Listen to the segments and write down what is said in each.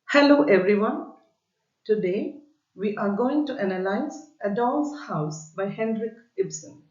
Hello everyone. Today we are going to analyze A Doll's House by Henrik Ibsen.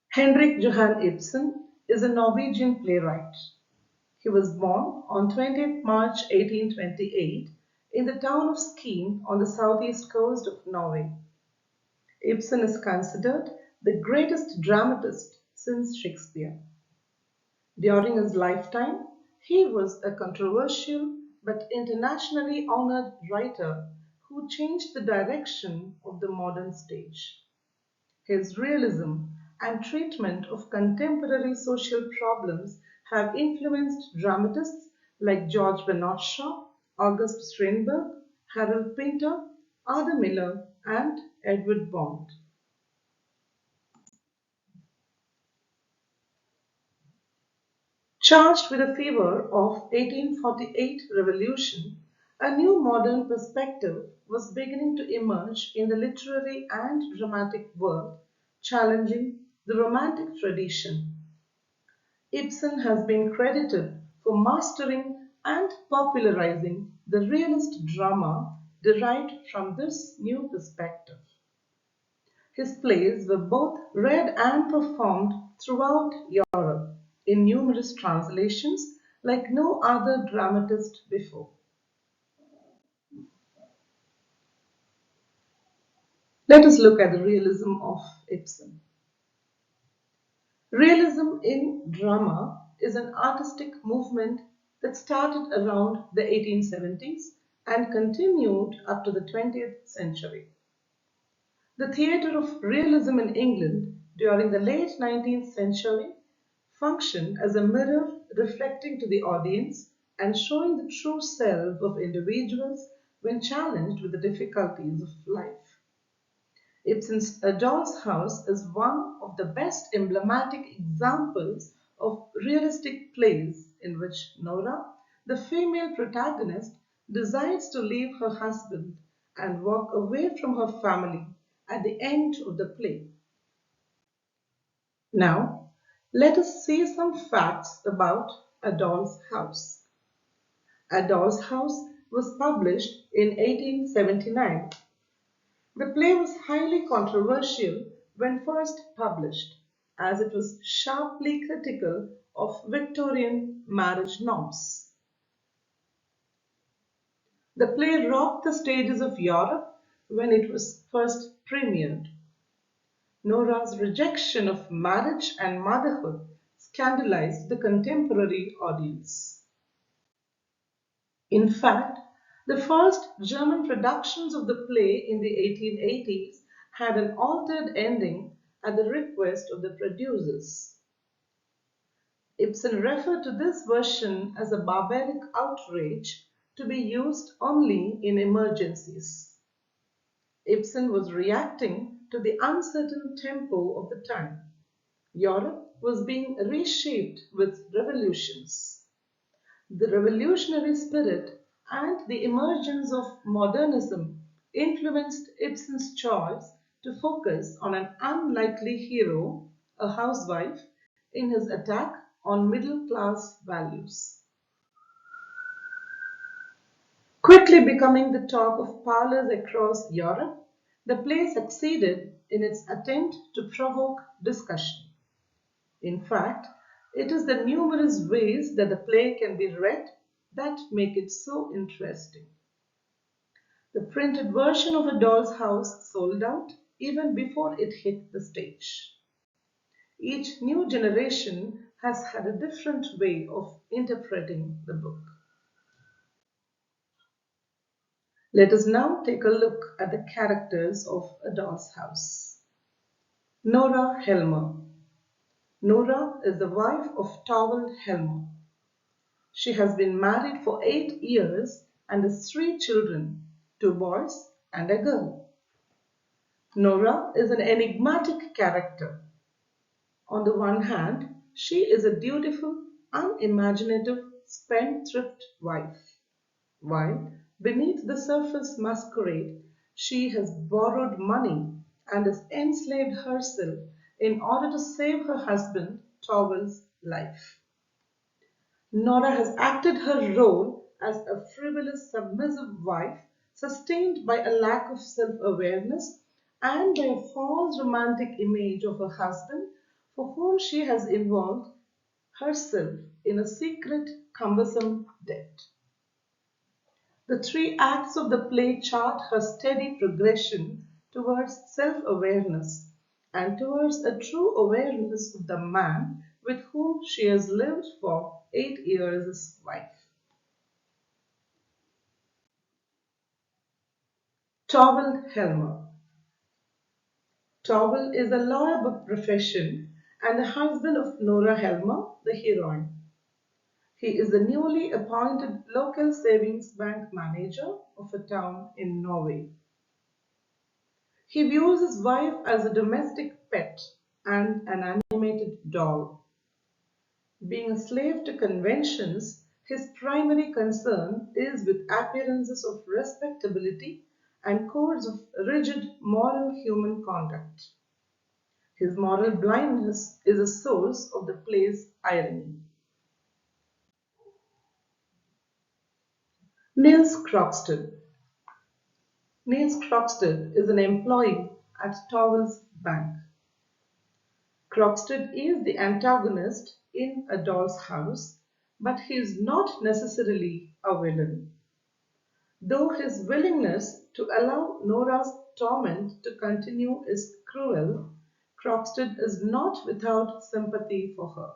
Henrik Johan Ibsen is a Norwegian playwright. He was born on 20th March 1828 in the town of Skien on the southeast coast of Norway. Ibsen is considered the greatest dramatist since Shakespeare. During his lifetime, he was a controversial but internationally honored writer who changed the direction of the modern stage. His realism and treatment of contemporary social problems have influenced dramatists like George Bernard Shaw, August Strindberg, Harold Pinter, Arthur Miller, and Edward Bond. Charged with the fever of 1848 revolution, a new modern perspective was beginning to emerge in the literary and dramatic world, challenging the Romantic tradition. Ibsen has been credited for mastering and popularizing the realist drama derived from this new perspective. His plays were both read and performed throughout Europe in numerous translations like no other dramatist before. Let us look at the realism of Ibsen. Realism in drama is an artistic movement that started around the 1870s and continued up to the 20th century. The theatre of realism in England during the late 19th century functioned as a mirror reflecting to the audience and showing the true self of individuals when challenged with the difficulties of life. Ibsen's A Doll's House is one of the best emblematic examples of realistic plays in which Nora, the female protagonist, decides to leave her husband and walk away from her family at the end of the play. Now, let us see some facts about A Doll's House. A Doll's House was published in 1879. The play was highly controversial when first published, as it was sharply critical of Victorian marriage norms. The play rocked the stages of Europe when it was first premiered. Nora's rejection of marriage and motherhood scandalized the contemporary audience. In fact, the first German productions of the play in the 1880s had an altered ending at the request of the producers. Ibsen referred to this version as a barbaric outrage to be used only in emergencies. Ibsen was reacting to the uncertain tempo of the time. Europe was being reshaped with revolutions. The revolutionary spirit and the emergence of modernism influenced Ibsen's choice to focus on an unlikely hero, a housewife, in his attack on middle class values. Quickly becoming the talk of parlors across Europe, the play succeeded in its attempt to provoke discussion. In fact, it is the numerous ways that the play can be read that make it so interesting. The printed version of A Doll's House sold out even before it hit the stage. Each new generation has had a different way of interpreting the book. Let us now take a look at the characters of A Doll's House. Nora Helmer. Nora is the wife of Torvald Helmer. She has been married for 8 years and has three children, two boys and a girl. Nora is an enigmatic character. On the one hand, she is a dutiful, unimaginative, spendthrift wife, while beneath the surface masquerade, she has borrowed money and has enslaved herself in order to save her husband, Torvald's life. Nora has acted her role as a frivolous, submissive wife, sustained by a lack of self awareness and by a false romantic image of her husband, for whom she has involved herself in a secret, cumbersome debt. The three acts of the play chart her steady progression towards self awareness and towards a true awareness of the man with whom she has lived for 8 years as wife. Torvald Helmer. Torvald is a lawyer by profession and the husband of Nora Helmer, the heroine. He is the newly appointed local savings bank manager of a town in Norway. He views his wife as a domestic pet and an animated doll. Being a slave to conventions, his primary concern is with appearances of respectability and codes of rigid moral human conduct. His moral blindness is a source of the play's irony. Niels Croxted. Niels Croxted is an employee at Torvald's bank. Croxted is the antagonist in A Doll's House, but he is not necessarily a villain. Though his willingness to allow Nora's torment to continue is cruel, Croxted is not without sympathy for her.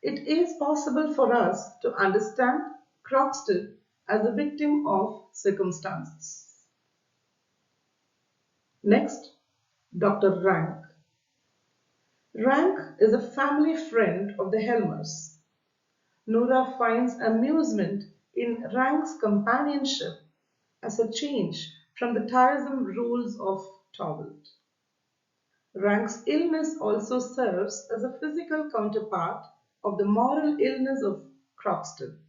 It is possible for us to understand Croxted as a victim of circumstances. Next, Dr. Rank. Rank is a family friend of the Helmers. Nora finds amusement in Rank's companionship as a change from the tiresome rules of Torvald. Rank's illness also serves as a physical counterpart of the moral illness of Croxton.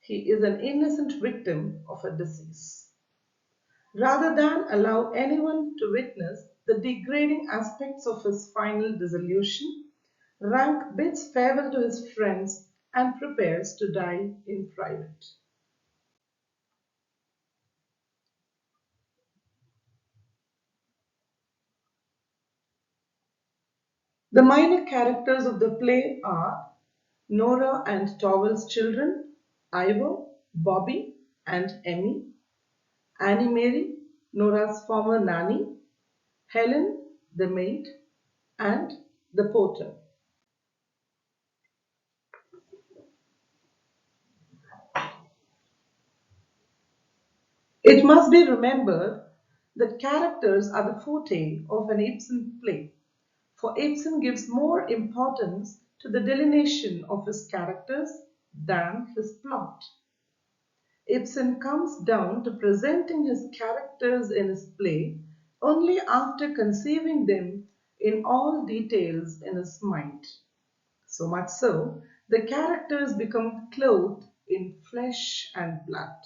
He is an innocent victim of a disease. Rather than allow anyone to witness the degrading aspects of his final dissolution, Rank bids farewell to his friends and prepares to die in private. The minor characters of the play are Nora and Torvald's children, Ivor, Bobby, and Emmy, Annie Mary, Nora's former nanny, Helen, the maid, and the porter. It must be remembered that characters are the forte of an Ibsen play, for Ibsen gives more importance to the delineation of his characters than his plot. Ibsen comes down to presenting his characters in his play only after conceiving them in all details in his mind. So much so, the characters become clothed in flesh and blood.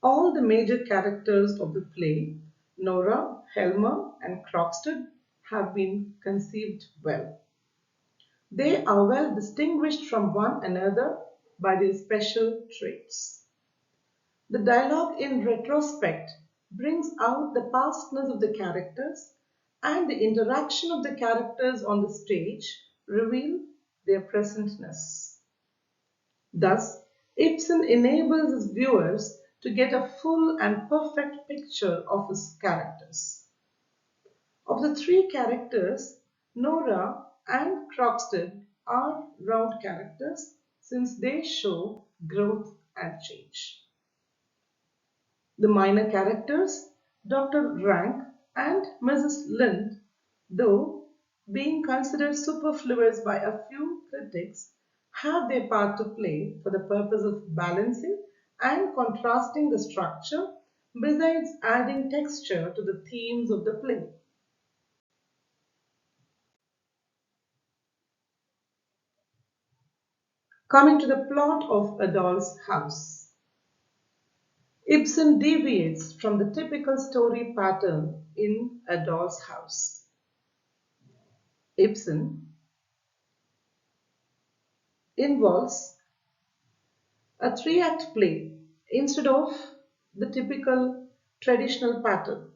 All the major characters of the play, Nora, Helmer, and Croxted, have been conceived well. They are well distinguished from one another by their special traits. The dialogue in retrospect brings out the pastness of the characters, and the interaction of the characters on the stage reveal their presentness. Thus, Ibsen enables his viewers to get a full and perfect picture of his characters. Of the three characters, Nora and Croxted are round characters since they show growth and change. The minor characters, Dr. Rank and Mrs. Lind, though being considered superfluous by a few critics, have their part to play for the purpose of balancing and contrasting the structure, besides adding texture to the themes of the play. Coming to the plot of A Doll's House. Ibsen deviates from the typical story pattern in A Doll's House. Ibsen involves a three-act play instead of the typical traditional pattern.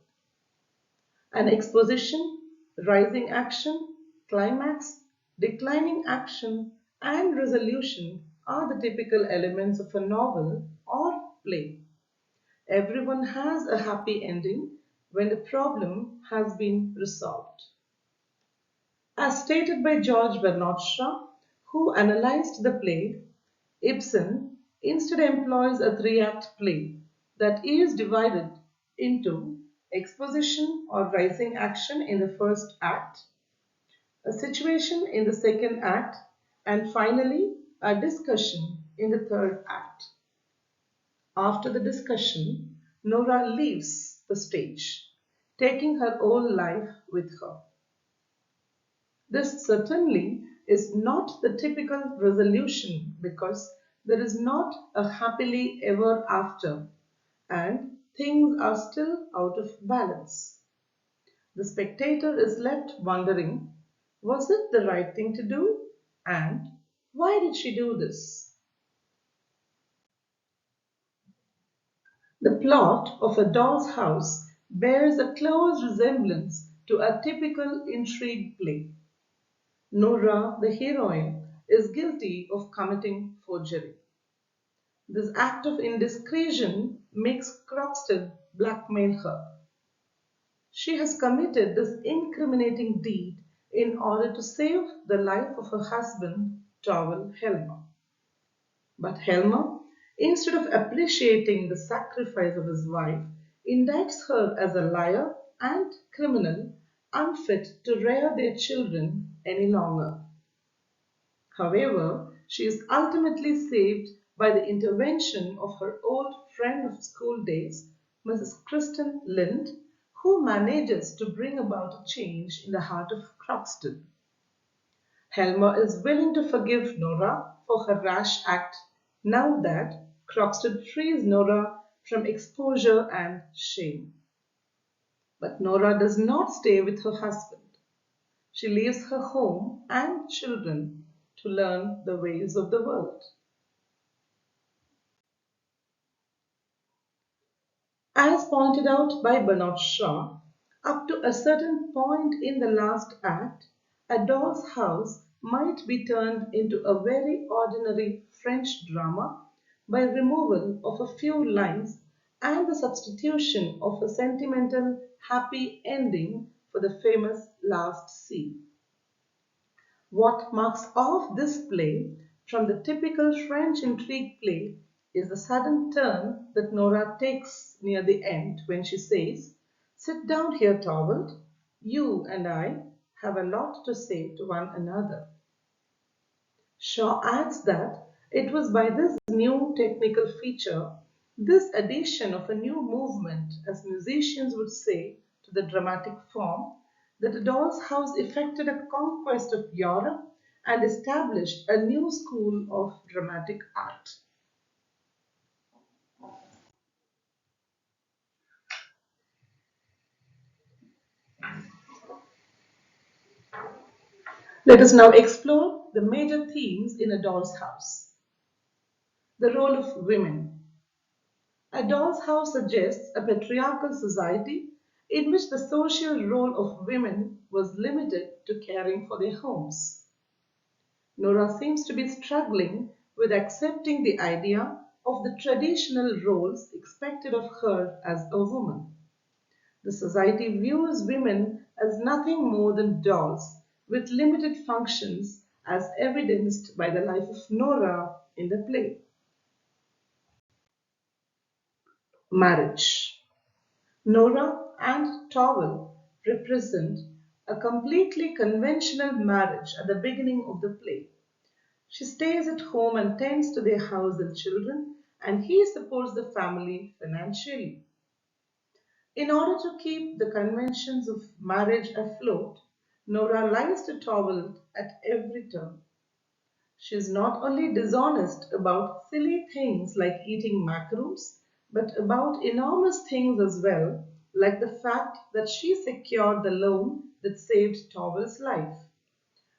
An exposition, rising action, climax, declining action, and resolution are the typical elements of a novel or play. Everyone has a happy ending when the problem has been resolved. As stated by George Bernard Shaw, who analyzed the play, Ibsen instead employs a three-act play that is divided into exposition or rising action in the first act, a situation in the second act, and finally a discussion in the third act. After the discussion, Nora leaves the stage, taking her own life with her. This certainly is not the typical resolution because there is not a happily ever after and things are still out of balance. The spectator is left wondering, was it the right thing to do? And why did she do this? The plot of A Doll's House bears a close resemblance to a typical intrigue play. Nora, the heroine, is guilty of committing forgery. This act of indiscretion makes Croxton blackmail her. She has committed this incriminating deed in order to save the life of her husband, Towel Helmer. But Helmer, instead of appreciating the sacrifice of his wife, indicts her as a liar and criminal, unfit to rear their children any longer. However, she is ultimately saved by the intervention of her old friend of school days, Mrs. Kristen Lind, who manages to bring about a change in the heart of Croxton. Helmer is willing to forgive Nora for her rash act now that Croxton frees Nora from exposure and shame. But Nora does not stay with her husband. She leaves her home and children to learn the ways of the world. As pointed out by Bernard Shaw, up to a certain point in the last act, A Doll's House might be turned into a very ordinary French drama by removal of a few lines and the substitution of a sentimental happy ending for the famous last scene. What marks off this play from the typical French intrigue play is the sudden turn that Nora takes near the end when she says, "Sit down here, Torvald. You and I have a lot to say to one another." Shaw adds that it was by this new technical feature, this addition of a new movement, as musicians would say, to the dramatic form, that A Doll's House effected a conquest of Europe and established a new school of dramatic art. Let us now explore the major themes in A Doll's House. The role of women. A Doll's House suggests a patriarchal society in which the social role of women was limited to caring for their homes. Nora seems to be struggling with accepting the idea of the traditional roles expected of her as a woman. The society views women as nothing more than dolls with limited functions, as evidenced by the life of Nora in the play. Marriage. Nora and Towel represent a completely conventional marriage at the beginning of the play. She stays at home and tends to their house and children, and he supports the family financially. In order to keep the conventions of marriage afloat, Nora lies to Towel at every turn. She is not only dishonest about silly things like eating macaroons, but about enormous things as well, like the fact that she secured the loan that saved Towel's life.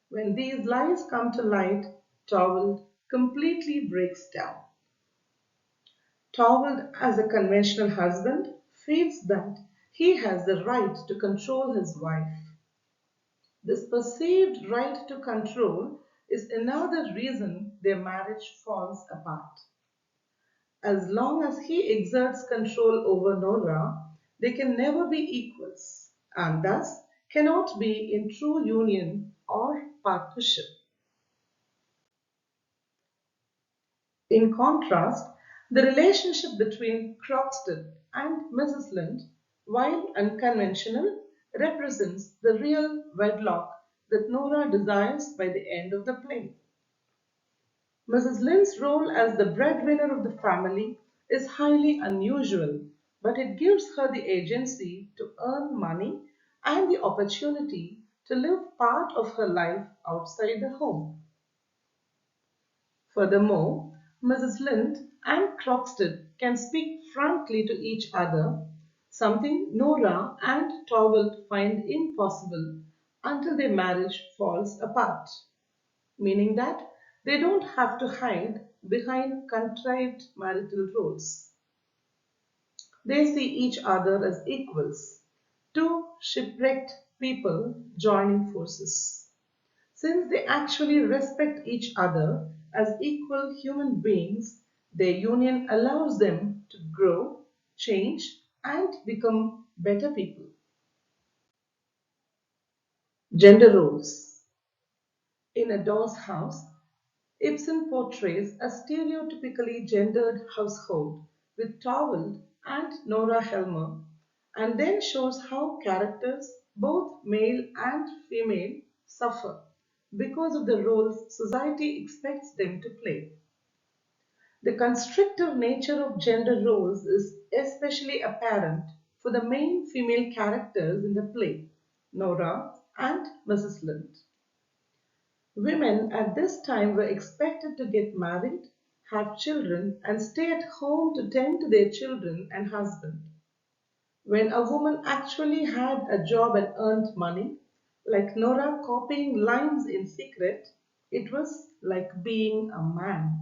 When these lies come to light, Towel completely breaks down. Towelled as a conventional husband, feels that he has the right to control his wife. This perceived right to control is another reason their marriage falls apart. As long as he exerts control over Nora, they can never be equals and thus cannot be in true union or partnership. In contrast, the relationship between Croxton and Mrs. Lynde, while unconventional, represents the real wedlock that Nora desires by the end of the play. Mrs. Lynde's role as the breadwinner of the family is highly unusual, but it gives her the agency to earn money and the opportunity to live part of her life outside the home. Furthermore, Mrs. Lynde and Croxton can speak frankly to each other, something Nora and Torvald find impossible until their marriage falls apart, meaning that they don't have to hide behind contrived marital roles. They see each other as equals, two shipwrecked people joining forces. Since they actually respect each other as equal human beings, their union allows them to grow, change, and become better people. Gender roles. In A Doll's House, Ibsen portrays a stereotypically gendered household with Torvald and Nora Helmer, and then shows how characters, both male and female, suffer because of the roles society expects them to play. The constrictive nature of gender roles is especially apparent for the main female characters in the play, Nora and Mrs. Lynde. Women at this time were expected to get married, have children, and stay at home to tend to their children and husband. When a woman actually had a job and earned money, like Nora copying lines in secret, it was like being a man.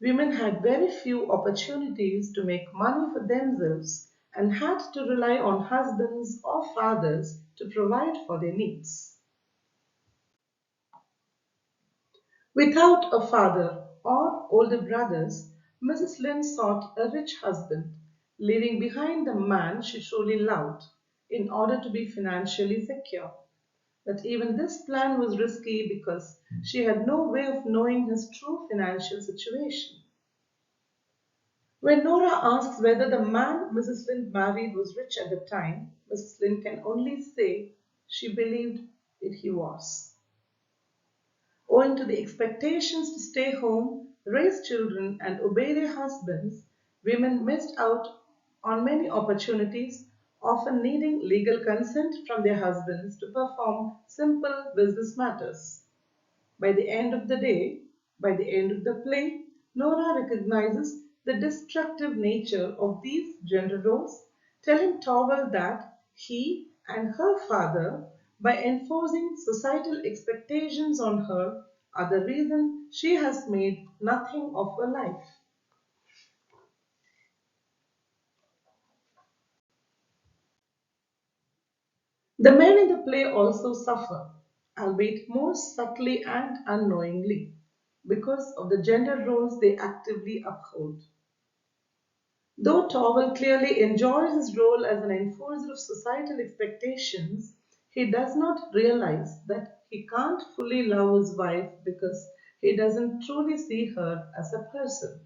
Women had very few opportunities to make money for themselves and had to rely on husbands or fathers to provide for their needs. Without a father or older brothers, Mrs. Lynde sought a rich husband, leaving behind the man she truly loved, in order to be financially secure. But even this plan was risky because she had no way of knowing his true financial situation. When Nora asks whether the man Mrs. Lynde married was rich at the time, Mrs. Lynde can only say she believed it he was. Owing to the expectations to stay home, raise children, and obey their husbands, women missed out on many opportunities, often needing legal consent from their husbands to perform simple business matters. By the end of the day, by the end of the play, Nora recognizes the destructive nature of these gender roles, telling Torvald that he and her father, by enforcing societal expectations on her, are the reason she has made nothing of her life. The men in the play also suffer, albeit more subtly and unknowingly, because of the gender roles they actively uphold. Though Towell clearly enjoys his role as an enforcer of societal expectations, he does not realize that he can't fully love his wife because he doesn't truly see her as a person.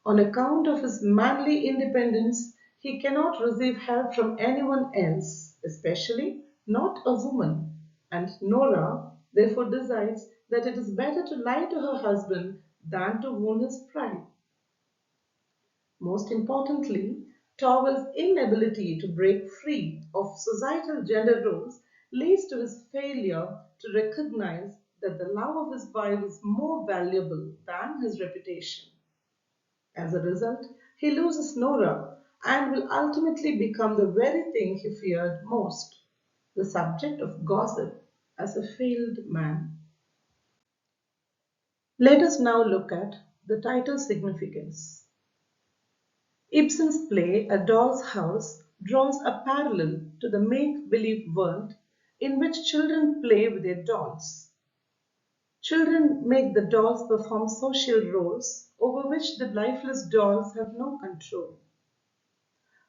On account of his manly independence, he cannot receive help from anyone else, especially not a woman. And Nora therefore decides that it is better to lie to her husband than to wound his pride. Most importantly, Towell's inability to break free of societal gender roles leads to his failure to recognize that the love of his wife is more valuable than his reputation. As a result, he loses Nora and will ultimately become the very thing he feared most, the subject of gossip as a failed man. Let us now look at the title's significance. Ibsen's play A Doll's House draws a parallel to the make-believe world in which children play with their dolls. Children make the dolls perform social roles over which the lifeless dolls have no control.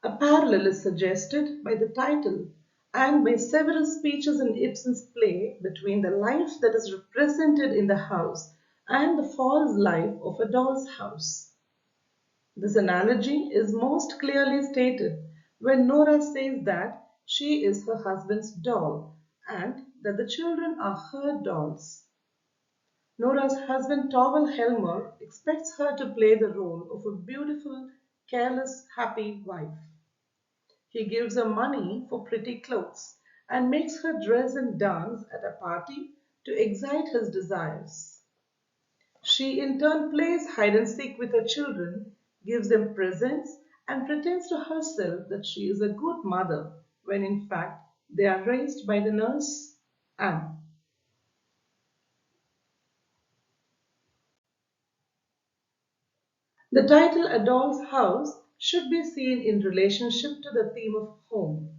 A parallel is suggested by the title and by several speeches in Ibsen's play between the life that is represented in the house and the false life of a doll's house. This analogy is most clearly stated when Nora says that she is her husband's doll and that the children are her dolls. Nora's husband Towel Helmer expects her to play the role of a beautiful, careless, happy wife. He gives her money for pretty clothes and makes her dress and dance at a party to excite his desires. She in turn plays hide and seek with her children, gives them presents, and pretends to herself that she is a good mother when in fact they are raised by the nurse Anne. The title A Doll's House should be seen in relationship to the theme of home.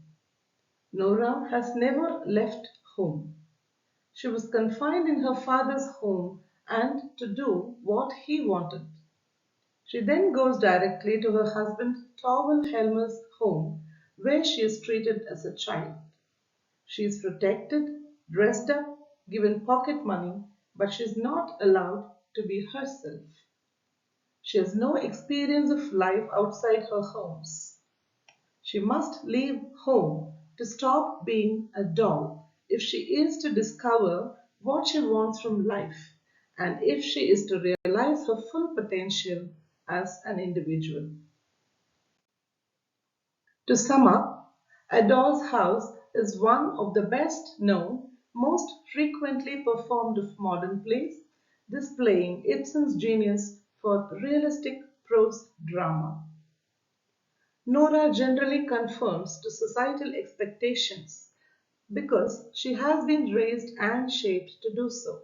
Nora has never left home. She was confined in her father's home and to do what he wanted. She then goes directly to her husband Towel Helmer's home, where she is treated as a child. She is protected, dressed up, given pocket money, but she is not allowed to be herself. She has no experience of life outside her homes. She must leave home to stop being a doll if she is to discover what she wants from life and if she is to realize her full potential as an individual. To sum up, A Doll's House is one of the best known, most frequently performed of modern plays, displaying Ibsen's genius for realistic prose drama. Nora generally conforms to societal expectations because she has been raised and shaped to do so.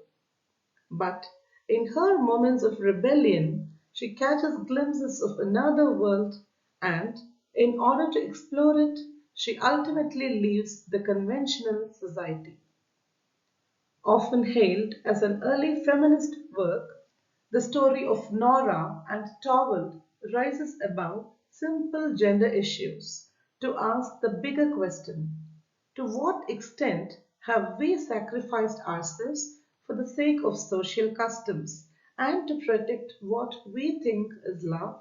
But in her moments of rebellion, she catches glimpses of another world and, in order to explore it, she ultimately leaves the conventional society. Often hailed as an early feminist work, the story of Nora and Towel rises above simple gender issues to ask the bigger question: to what extent have we sacrificed ourselves for the sake of social customs and to protect what we think is love?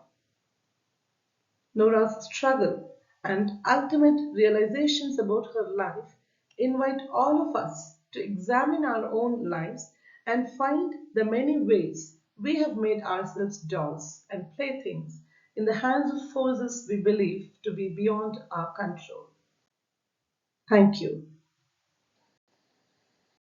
Nora's struggle and ultimate realizations about her life invite all of us to examine our own lives and find the many ways we have made ourselves dolls and playthings in the hands of forces we believe to be beyond our control. Thank you.